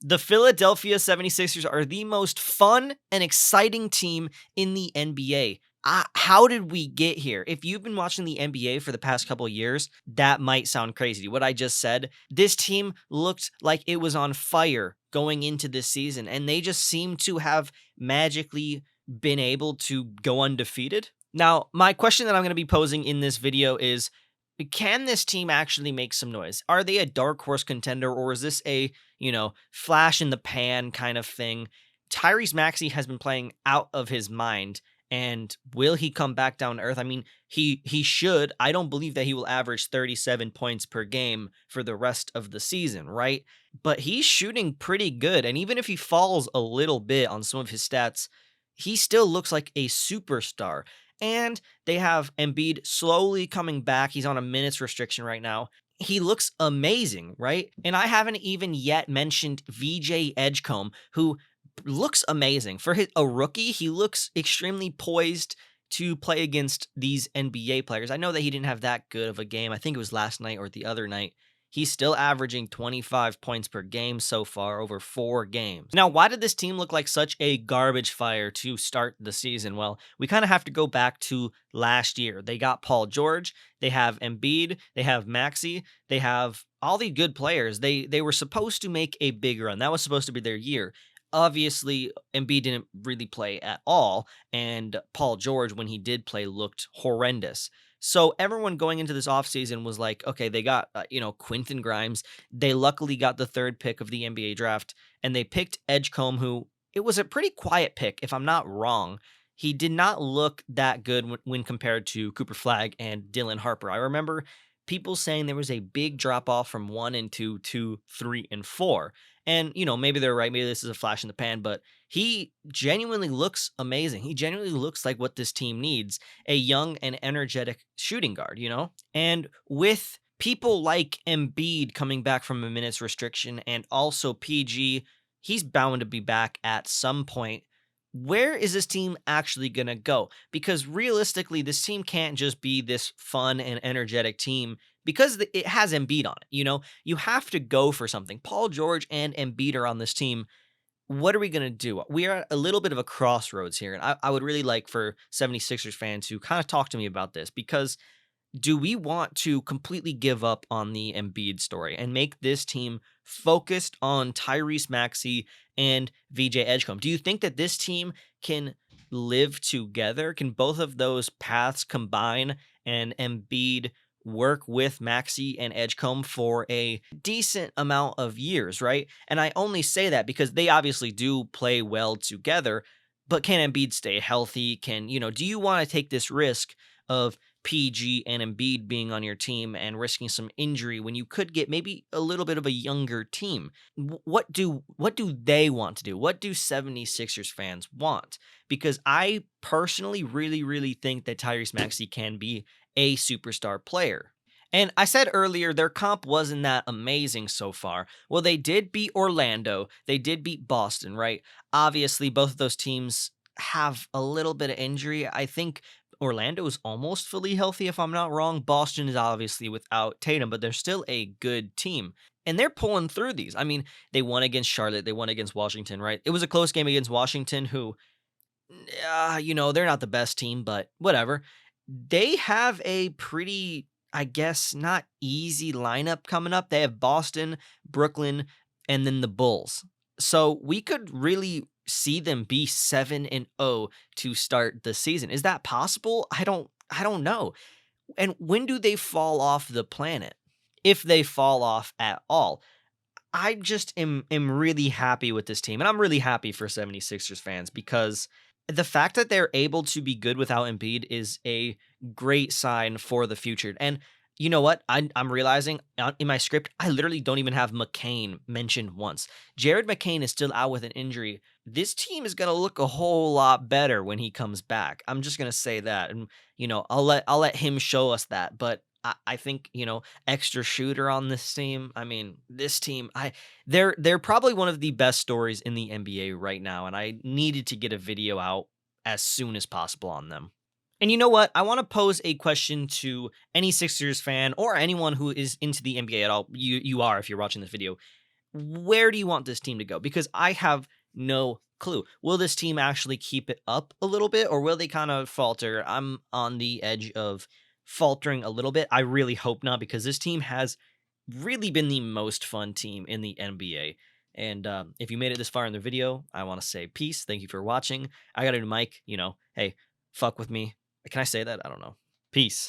The Philadelphia 76ers are the most fun and exciting team in the NBA. How did we get here? If you've been watching the NBA for the past couple of years, that might sound crazy. What I just said, this team looked like it was on fire going into this season, and they just seem to have magically been able to go undefeated. Now, my question that I'm going to be posing in this video is, can this team actually make some noise? Are they a dark horse contender, or is this a, flash in the pan kind of thing? Tyrese Maxey has been playing out of his mind, and will he come back down to earth? I mean, he should. I don't believe that he will average 37 points per game for the rest of the season, right? But he's shooting pretty good, and even if he falls a little bit on some of his stats, he still looks like a superstar. And they have Embiid slowly coming back. He's on a minutes restriction right now. He looks amazing, right? And I haven't even yet mentioned VJ Edgecombe, who looks amazing. For a rookie, he looks extremely poised to play against these NBA players. I know that he didn't have that good of a game. I think it was last night or the other night. He's still averaging 25 points per game so far over 4 games. Now, why did this team look like such a garbage fire to start the season? Well, we kind of have to go back to last year. They got Paul George, they have Embiid, they have Maxey, they have all the good players. They were supposed to make a big run. That was supposed to be their year. Obviously, Embiid didn't really play at all, and Paul George, when he did play, looked horrendous. So everyone going into this offseason was like, okay, they got, Quentin Grimes. They luckily got the 3rd pick of the NBA draft, and they picked Edgecombe, who it was a pretty quiet pick, if I'm not wrong. He did not look that good when compared to Cooper Flagg and Dylan Harper. I remember people saying there was a big drop off from 1 and 2 to 3 and 4. And, maybe they're right. Maybe this is a flash in the pan, but he genuinely looks amazing. He genuinely looks like what this team needs, a young and energetic shooting guard, And with people like Embiid coming back from a minutes restriction and also PG, he's bound to be back at some point. Where is this team actually going to go? Because realistically, this team can't just be this fun and energetic team because it has Embiid on it. You have to go for something. Paul George and Embiid are on this team. What are we going to do? We are at a little bit of a crossroads here. And I would really like for 76ers fans to kind of talk to me about this, because do we want to completely give up on the Embiid story and make this team focused on Tyrese Maxey and VJ Edgecombe? Do you think that this team can live together? Can both of those paths combine and Embiid work with Maxey and Edgecombe for a decent amount of years, right? And I only say that because they obviously do play well together, but can Embiid stay healthy? Do you want to take this risk of PG and Embiid being on your team and risking some injury when you could get maybe a little bit of a younger team? What do they want to do? What do 76ers fans want? Because I personally really think that Tyrese Maxey can be a superstar player. And I said earlier their comp wasn't that amazing so far. Well, they did beat Orlando. They did beat Boston, right? Obviously, both of those teams have a little bit of injury. I think Orlando is almost fully healthy, if I'm not wrong. Boston is obviously without Tatum, but they're still a good team. And they're pulling through these. I mean, they won against Charlotte. They won against Washington, right? It was a close game against Washington, who, they're not the best team, but whatever. They have a pretty, I guess, not easy lineup coming up. They have Boston, Brooklyn, and then the Bulls. So we could really see them be 7-0 to start the season. Is that possible? I don't know. And when do they fall off the planet? If they fall off at all. I just am really happy with this team, and I'm really happy for 76ers fans, because the fact that they're able to be good without Embiid is a great sign for the future. And you know what? I'm realizing in my script, I literally don't even have McCain mentioned once. Jared McCain is still out with an injury. This team is going to look a whole lot better when he comes back. I'm just going to say that. And, I'll let him show us that. But I think, extra shooter on this team. I mean, this team, they're probably one of the best stories in the NBA right now. And I needed to get a video out as soon as possible on them. And you know what? I want to pose a question to any Sixers fan or anyone who is into the NBA at all. You are, if you're watching this video. where do you want this team to go? Because I have no clue. Will this team actually keep it up a little bit or will they kind of falter? I'm on the edge of faltering a little bit. I really hope not because this team has really been the most fun team in the NBA. And if you made it this far in the video, I want to say peace. Thank you for watching. I got a new mic. Hey, fuck with me. Can I say that? I don't know. Peace.